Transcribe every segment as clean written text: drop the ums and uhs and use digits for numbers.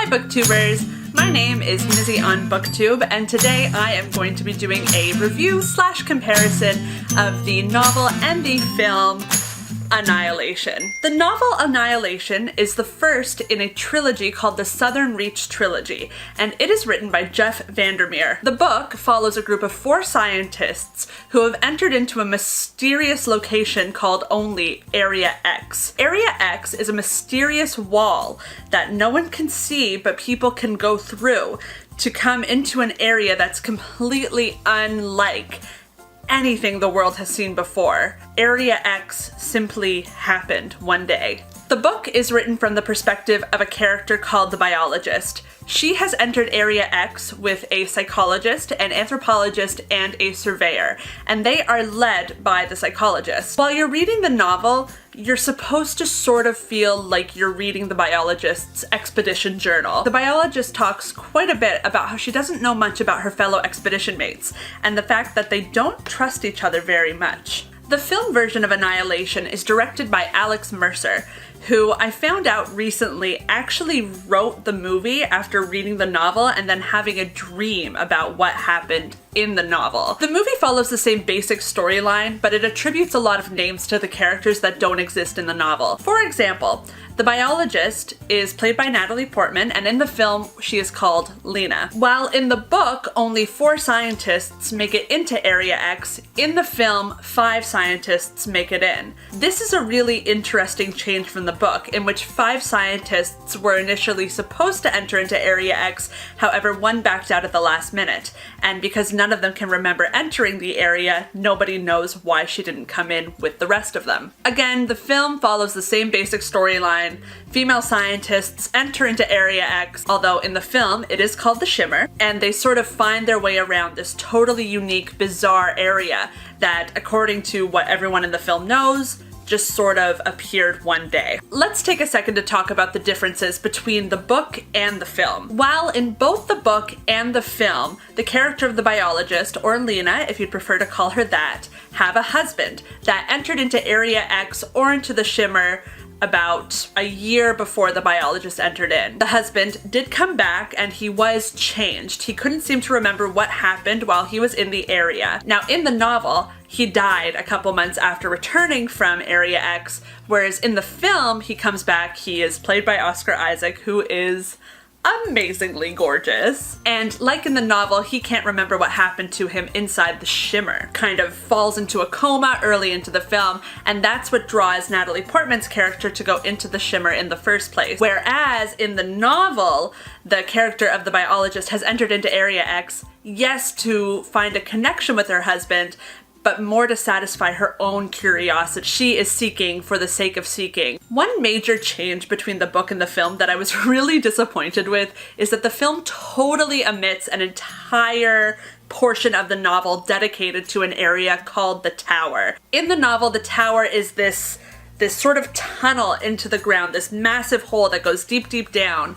Booktubers! My name is Mizzy on BookTube, and today I am going to be doing a review / comparison of the novel and the film Annihilation. The novel Annihilation is the first in a trilogy called the Southern Reach Trilogy, and it is written by Jeff Vandermeer. The book follows a group of 4 scientists who have entered into a mysterious location called only Area X. Area X is a mysterious wall that no one can see but people can go through to come into an area that's completely unlike anything the world has seen before. Area X simply happened one day. The book is written from the perspective of a character called the biologist. She has entered Area X with a psychologist, an anthropologist, and a surveyor, and they are led by the psychologist. While you're reading the novel, you're supposed to sort of feel like you're reading the biologist's expedition journal. The biologist talks quite a bit about how she doesn't know much about her fellow expedition mates, and the fact that they don't trust each other very much. The film version of Annihilation is directed by Alex Mercer, who I found out recently actually wrote the movie after reading the novel and then having a dream about what happened in the novel. The movie follows the same basic storyline, but it attributes a lot of names to the characters that don't exist in the novel. For example, the biologist is played by Natalie Portman, and in the film, she is called Lena. While in the book, only 4 scientists make it into Area X, in the film, 5 scientists make it in. This is a really interesting change from the book, in which 5 scientists were initially supposed to enter into Area X, however, one backed out at the last minute. And because none of them can remember entering the area, nobody knows why she didn't come in with the rest of them. Again, the film follows the same basic storyline. Female scientists enter into Area X, although in the film it is called the Shimmer, and they sort of find their way around this totally unique, bizarre area that, according to what everyone in the film knows, just sort of appeared one day. Let's take a second to talk about the differences between the book and the film. While in both the book and the film, the character of the biologist, or Lena, if you'd prefer to call her that, have a husband that entered into Area X or into the Shimmer about a year before the biologist entered in. The husband did come back and he was changed. He couldn't seem to remember what happened while he was in the area. Now, in the novel, he died a couple months after returning from Area X, whereas in the film, he comes back. He is played by Oscar Isaac, who is amazingly gorgeous. And like in the novel, he can't remember what happened to him inside the Shimmer. Kind of falls into a coma early into the film, and that's what draws Natalie Portman's character to go into the Shimmer in the first place. Whereas in the novel, the character of the biologist has entered into Area X, yes, to find a connection with her husband, but more to satisfy her own curiosity. She is seeking for the sake of seeking. One major change between the book and the film that I was really disappointed with is that the film totally omits an entire portion of the novel dedicated to an area called the Tower. In the novel, the Tower is this sort of tunnel into the ground, this massive hole that goes deep, deep down.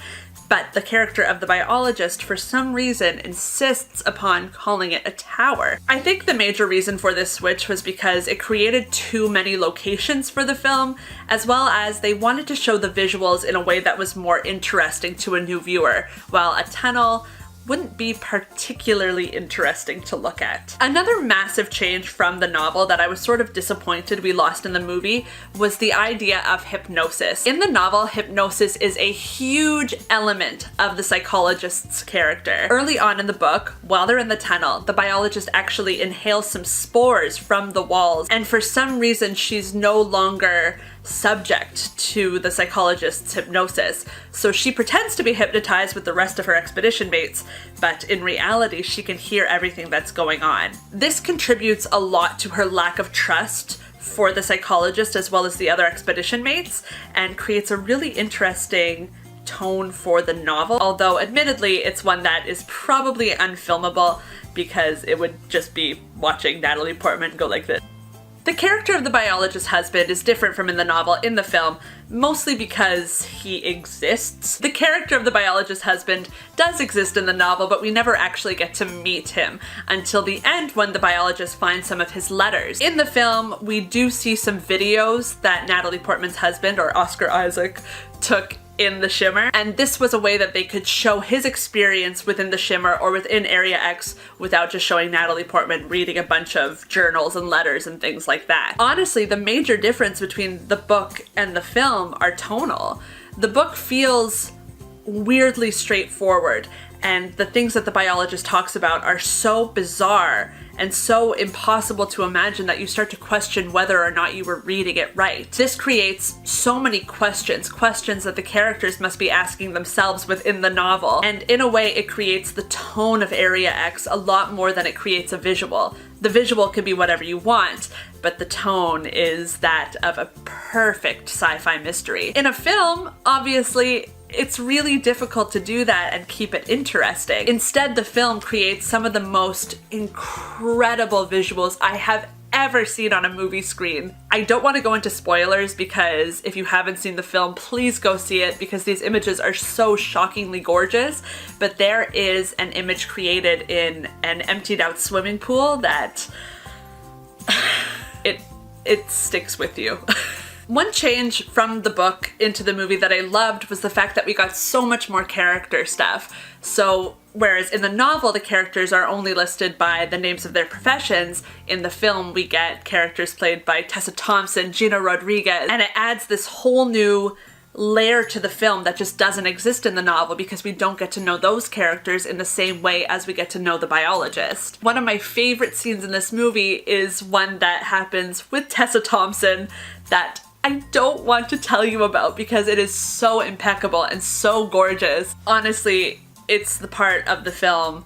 But the character of the biologist, for some reason, insists upon calling it a tower. I think the major reason for this switch was because it created too many locations for the film, as well as they wanted to show the visuals in a way that was more interesting to a new viewer, while a tunnel wouldn't be particularly interesting to look at. Another massive change from the novel that I was sort of disappointed we lost in the movie was the idea of hypnosis. In the novel, hypnosis is a huge element of the psychologist's character. Early on in the book, while they're in the tunnel, the biologist actually inhales some spores from the walls, and for some reason she's no longer subject to the psychologist's hypnosis. So she pretends to be hypnotized with the rest of her expedition mates, but in reality she can hear everything that's going on. This contributes a lot to her lack of trust for the psychologist as well as the other expedition mates, and creates a really interesting tone for the novel, although admittedly it's one that is probably unfilmable because it would just be watching Natalie Portman go like this. The character of the biologist's husband is different from in the novel in the film, mostly because he exists. The character of the biologist's husband does exist in the novel, but we never actually get to meet him until the end when the biologist finds some of his letters. In the film, we do see some videos that Natalie Portman's husband, or Oscar Isaac, took in the Shimmer, and this was a way that they could show his experience within the Shimmer or within Area X without just showing Natalie Portman reading a bunch of journals and letters and things like that. Honestly, the major difference between the book and the film are tonal. The book feels weirdly straightforward, and the things that the biologist talks about are so bizarre and so impossible to imagine that you start to question whether or not you were reading it right. This creates so many questions that the characters must be asking themselves within the novel, and in a way it creates the tone of Area X a lot more than it creates a visual. The visual can be whatever you want, but the tone is that of a perfect sci-fi mystery. In a film, obviously, it's really difficult to do that and keep it interesting. Instead, the film creates some of the most incredible visuals I have ever seen on a movie screen. I don't want to go into spoilers because if you haven't seen the film, please go see it because these images are so shockingly gorgeous. But there is an image created in an emptied out swimming pool that it sticks with you. One change from the book into the movie that I loved was the fact that we got so much more character stuff. So whereas in the novel the characters are only listed by the names of their professions, in the film we get characters played by Tessa Thompson, Gina Rodriguez, and it adds this whole new layer to the film that just doesn't exist in the novel because we don't get to know those characters in the same way as we get to know the biologist. One of my favorite scenes in this movie is one that happens with Tessa Thompson that I don't want to tell you about because it is so impeccable and so gorgeous. Honestly, it's the part of the film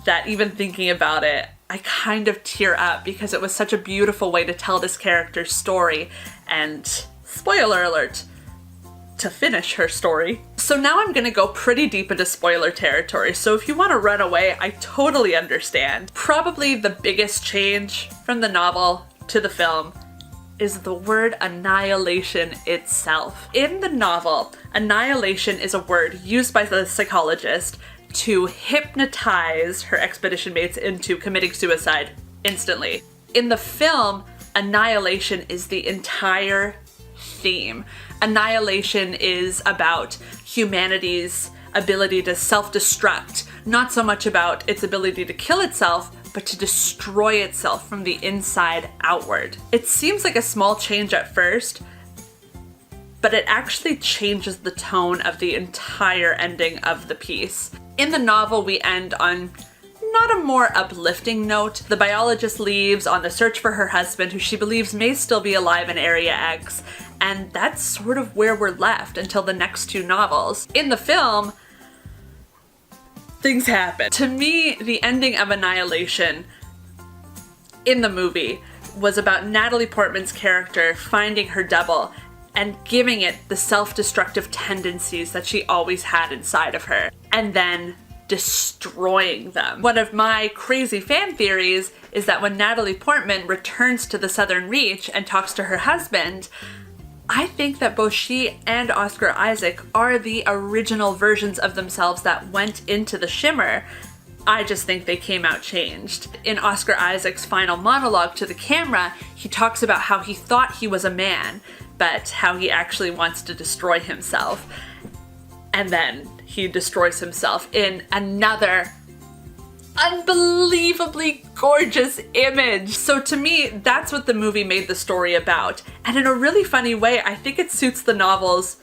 that even thinking about it, I kind of tear up because it was such a beautiful way to tell this character's story and, spoiler alert, to finish her story. So now I'm gonna go pretty deep into spoiler territory, so if you want to run away, I totally understand. Probably the biggest change from the novel to the film is the word annihilation itself. In the novel, annihilation is a word used by the psychologist to hypnotize her expedition mates into committing suicide instantly. In the film, annihilation is the entire theme. Annihilation is about humanity's ability to self-destruct, not so much about its ability to kill itself, but to destroy itself from the inside outward. It seems like a small change at first, but it actually changes the tone of the entire ending of the piece. In the novel, we end on not a more uplifting note. The biologist leaves on the search for her husband, who she believes may still be alive in Area X, and that's sort of where we're left until the next two novels. In the film, things happen. To me, the ending of Annihilation in the movie was about Natalie Portman's character finding her double and giving it the self-destructive tendencies that she always had inside of her, and then destroying them. One of my crazy fan theories is that when Natalie Portman returns to the Southern Reach and talks to her husband, I think that both she and Oscar Isaac are the original versions of themselves that went into the Shimmer. I just think they came out changed. In Oscar Isaac's final monologue to the camera, he talks about how he thought he was a man, but how he actually wants to destroy himself. And then he destroys himself in another unbelievably gorgeous image. So to me, that's what the movie made the story about. And in a really funny way, I think it suits the novels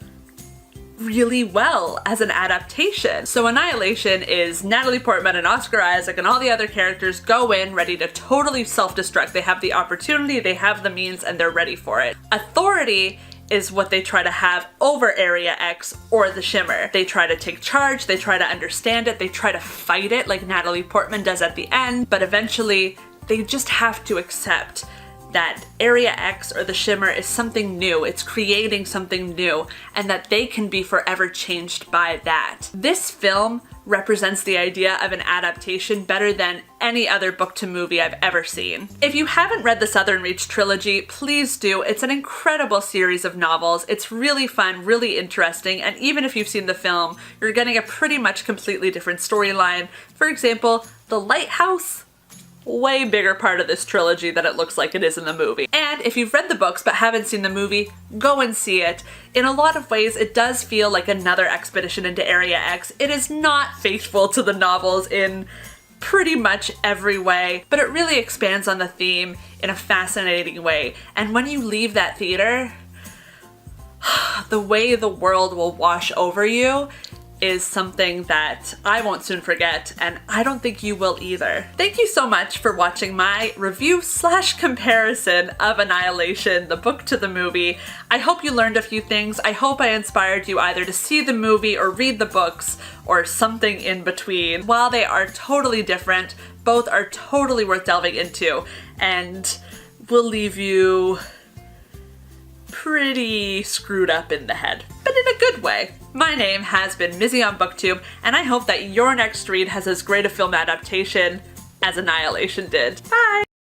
really well as an adaptation. So Annihilation is Natalie Portman and Oscar Isaac and all the other characters go in ready to totally self-destruct. They have the opportunity, they have the means, and they're ready for it. Authority is what they try to have over Area X or the Shimmer. They try to take charge, they try to understand it, they try to fight it like Natalie Portman does at the end, but eventually they just have to accept that Area X or the Shimmer is something new, it's creating something new, and that they can be forever changed by that. This film represents the idea of an adaptation better than any other book to movie I've ever seen. If you haven't read the Southern Reach trilogy, please do. It's an incredible series of novels. It's really fun, really interesting, and even if you've seen the film, you're getting a pretty much completely different storyline. For example, The Lighthouse way bigger part of this trilogy than it looks like it is in the movie. And if you've read the books but haven't seen the movie, go and see it. In a lot of ways, it does feel like another expedition into Area X. It is not faithful to the novels in pretty much every way, but it really expands on the theme in a fascinating way. And when you leave that theater, the way the world will wash over you is something that I won't soon forget, and I don't think you will either. Thank you so much for watching my review slash comparison of Annihilation, the book to the movie. I hope you learned a few things. I hope I inspired you either to see the movie or read the books or something in between. While they are totally different, both are totally worth delving into and will leave you pretty screwed up in the head, but in a good way. My name has been Mizzy on BookTube, and I hope that your next read has as great a film adaptation as Annihilation did. Bye!